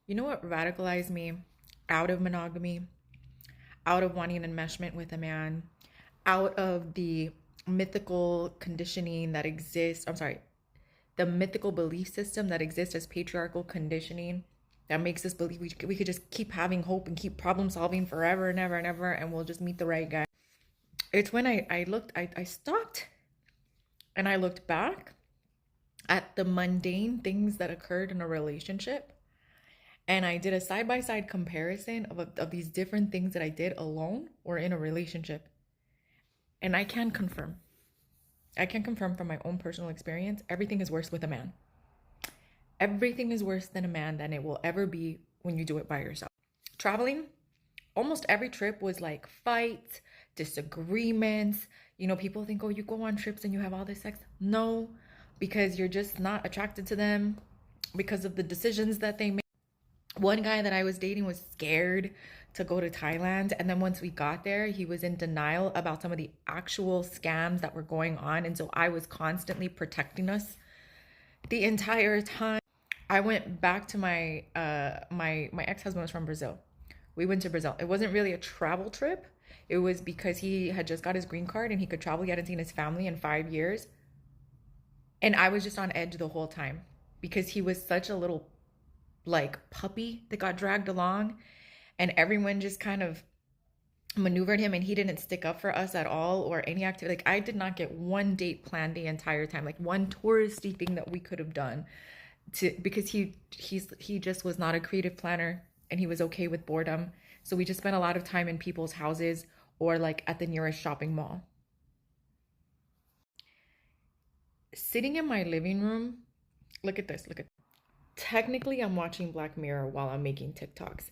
You know what radicalized me out of monogamy, out of wanting an enmeshment with a man, out of the mythical conditioning that exists? I'm sorry, the mythical belief system that exists as patriarchal conditioning that makes us believe we could just keep having hope and keep problem solving forever and ever and ever, and we'll just meet the right guy. It's when I stopped and I looked back at the mundane things that occurred in a relationship, and I did a side by side comparison of these different things that I did alone or in a relationship. And I can confirm from my own personal experience, everything is worse with a man. Everything is worse than a man than it will ever be when you do it by yourself. Traveling, almost every trip was like fights, disagreements. You know, people think, oh, you go on trips and you have all this sex. No, because you're just not attracted to them because of the decisions that they make. One guy that I was dating was scared to go to Thailand. And then once we got there, he was in denial about some of the actual scams that were going on. And so I was constantly protecting us the entire time. I went back to my ex-husband was from Brazil. We went to Brazil. It wasn't really a travel trip. It was because he had just got his green card and he could travel. He hadn't seen his family in 5 years. And I was just on edge the whole time because he was such a little like puppy that got dragged along, and everyone just kind of maneuvered him, and he didn't stick up for us at all or any activity. Like, I did not get one date planned the entire time, like one touristy thing that we could have done because he just was not a creative planner, and he was okay with boredom. So we just spent a lot of time in people's houses or like at the nearest shopping mall. Sitting in my living room, look at this, look at technically I'm watching Black Mirror while I'm making TikToks.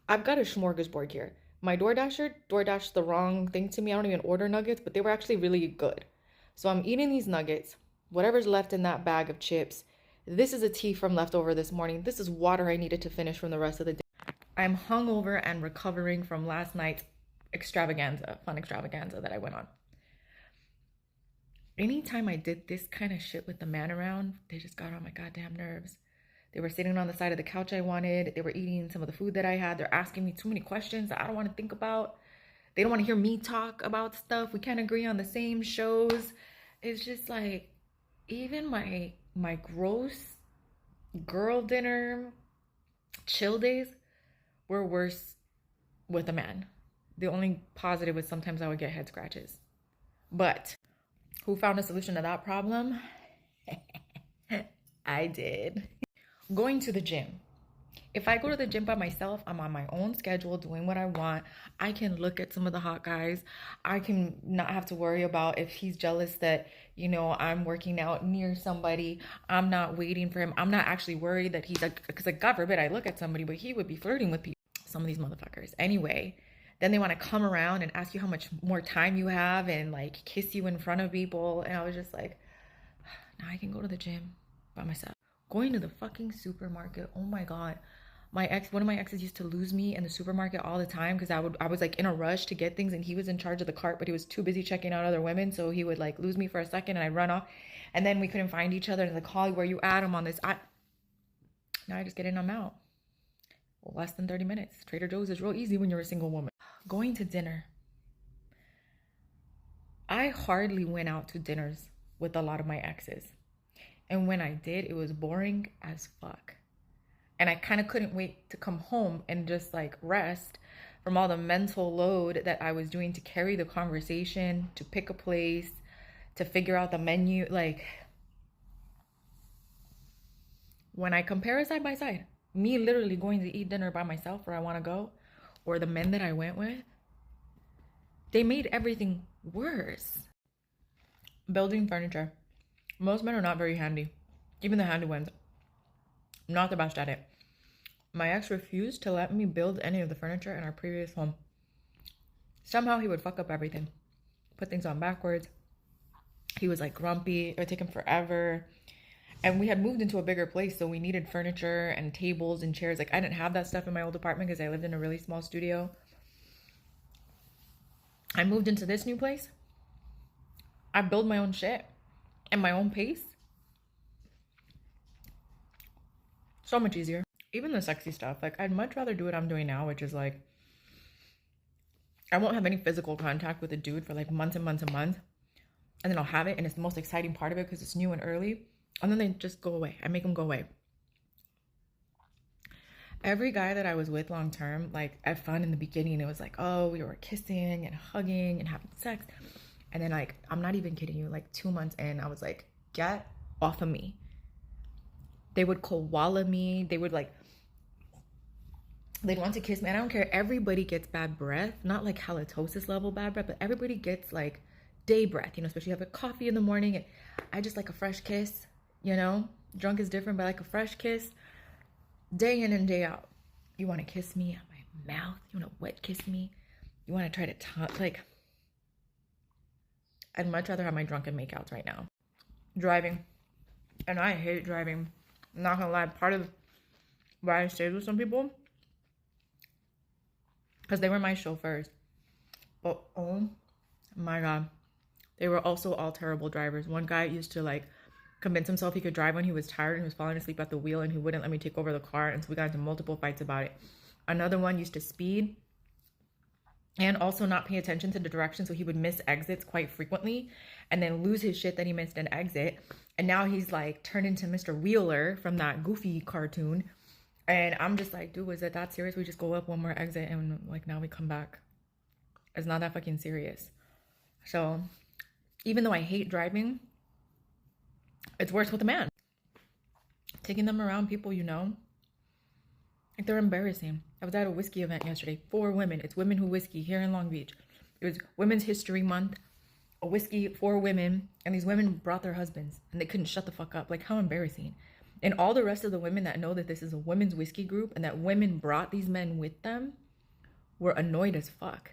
I've got a smorgasbord here. My DoorDasher DoorDashed the wrong thing to me. I don't even order nuggets, but they were actually really good. So I'm eating these nuggets, whatever's left in that bag of chips. This is a tea from leftover this morning. This is water I needed to finish from the rest of the day. I'm hungover and recovering from last night's fun extravaganza that I went on. Anytime I did this kind of shit with the man around, they just got on my goddamn nerves. They were sitting on the side of the couch I wanted. They were eating some of the food that I had. They're asking me too many questions that I don't want to think about. They don't want to hear me talk about stuff. We can't agree on the same shows. It's just like, even my gross girl dinner chill days were worse with a man. The only positive was sometimes I would get head scratches. But who found a solution to that problem? I did. Going to the gym. If I go to the gym by myself, I'm on my own schedule doing what I want. I can look at some of the hot guys. I can not have to worry about if he's jealous that, you know, I'm working out near somebody. I'm not waiting for him. I'm not actually worried that he's like, because like, God forbid I look at somebody, but he would be flirting with people. Some of these motherfuckers. Anyway, then they want to come around and ask you how much more time you have and like kiss you in front of people. And I was just like, now I can go to the gym by myself. Going to the fucking supermarket. Oh my God. One of my exes used to lose me in the supermarket all the time because I was like in a rush to get things and he was in charge of the cart, but he was too busy checking out other women. So he would like lose me for a second and I'd run off and then we couldn't find each other. And like, Holly, where you at? I'm on this. Now I just get in, I'm out. Well, less than 30 minutes. Trader Joe's is real easy when you're a single woman. Going to dinner. I hardly went out to dinners with a lot of my exes. And when I did, it was boring as fuck. And I kind of couldn't wait to come home and just like rest from all the mental load that I was doing to carry the conversation, to pick a place, to figure out the menu. Like, when I compare side by side, me literally going to eat dinner by myself where I want to go, or the men that I went with, they made everything worse. Building furniture. Most men are not very handy. Even the handy ones, not the best at it. My ex refused to let me build any of the furniture in our previous home. Somehow he would fuck up everything. Put things on backwards. He was like grumpy. It would take him forever. And we had moved into a bigger place, so we needed furniture and tables and chairs. Like, I didn't have that stuff in my old apartment because I lived in a really small studio. I moved into this new place. I build my own shit at my own pace. So much easier. Even the sexy stuff. Like, I'd much rather do what I'm doing now, which is like, I won't have any physical contact with a dude for like months and months and months. And then I'll have it, and it's the most exciting part of it because it's new and early. And then they just go away. I make them go away. Every guy that I was with long term, like, at fun in the beginning, it was like, oh, we were kissing and hugging and having sex. And then, like, I'm not even kidding you, like 2 months in, I was like, get off of me. They would koala me. They would like, they'd want to kiss me. And I don't care. Everybody gets bad breath, not like halitosis level bad breath, but everybody gets like day breath, you know, especially have a coffee in the morning. And I just like a fresh kiss, you know, drunk is different, but like a fresh kiss day in and day out. You want to kiss me on my mouth? You want to wet kiss me? You want to try to like, I'd much rather have my drunken makeouts right now. Driving. And I hate driving. I'm not gonna lie, part of why I stayed with some people, because they were my chauffeurs. But oh my God, they were also all terrible drivers. One guy used to like convince himself he could drive when he was tired and he was falling asleep at the wheel, and he wouldn't let me take over the car. And so we got into multiple fights about it. Another one used to speed and also not pay attention to the direction, so he would miss exits quite frequently and then lose his shit that he missed an exit. And now he's like turned into Mr. Wheeler from that Goofy cartoon. And I'm just like, dude, is it that serious? We just go up one more exit and like now we come back. It's not that fucking serious. So even though I hate driving, it's worse with a man. Taking them around people, you know, like they're embarrassing. I was at a whiskey event yesterday. 4 women. It's Women Who Whiskey here in Long Beach. It was Women's History Month. A whiskey, 4 women. And these women brought their husbands. And they couldn't shut the fuck up. Like, how embarrassing. And all the rest of the women that know that this is a women's whiskey group and that women brought these men with them were annoyed as fuck.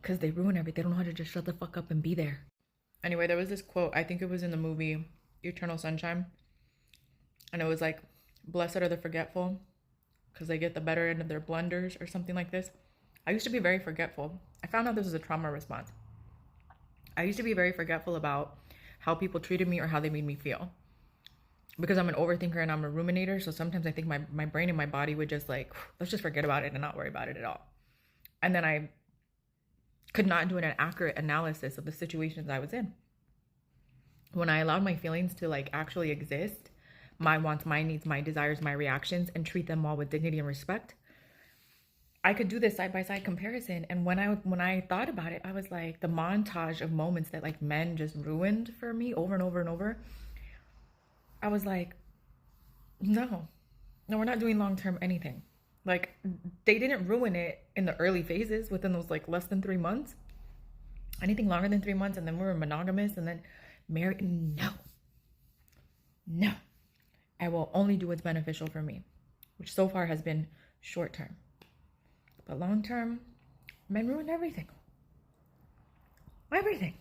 Because they ruin everything. They don't know how to just shut the fuck up and be there. Anyway, there was this quote. I think it was in the movie Eternal Sunshine. And it was like, blessed are the forgetful, because they get the better end of their blunders or something like this. I used to be very forgetful. I found out this was a trauma response. I used to be very forgetful about how people treated me or how they made me feel. Because I'm an overthinker and I'm a ruminator, so sometimes I think my brain and my body would just like, let's just forget about it and not worry about it at all. And then I could not do an accurate analysis of the situations I was in. When I allowed my feelings to like actually exist, my wants, my needs, my desires, my reactions, and treat them all with dignity and respect, I could do this side-by-side comparison. And when I thought about it, I was like, the montage of moments that like men just ruined for me over and over and over, I was like, no, we're not doing long-term anything. Like, they didn't ruin it in the early phases within those like less than 3 months. Anything longer than 3 months, and then we were monogamous and then married. No. I will only do what's beneficial for me, which so far has been short term. But long term, men ruin everything. Everything.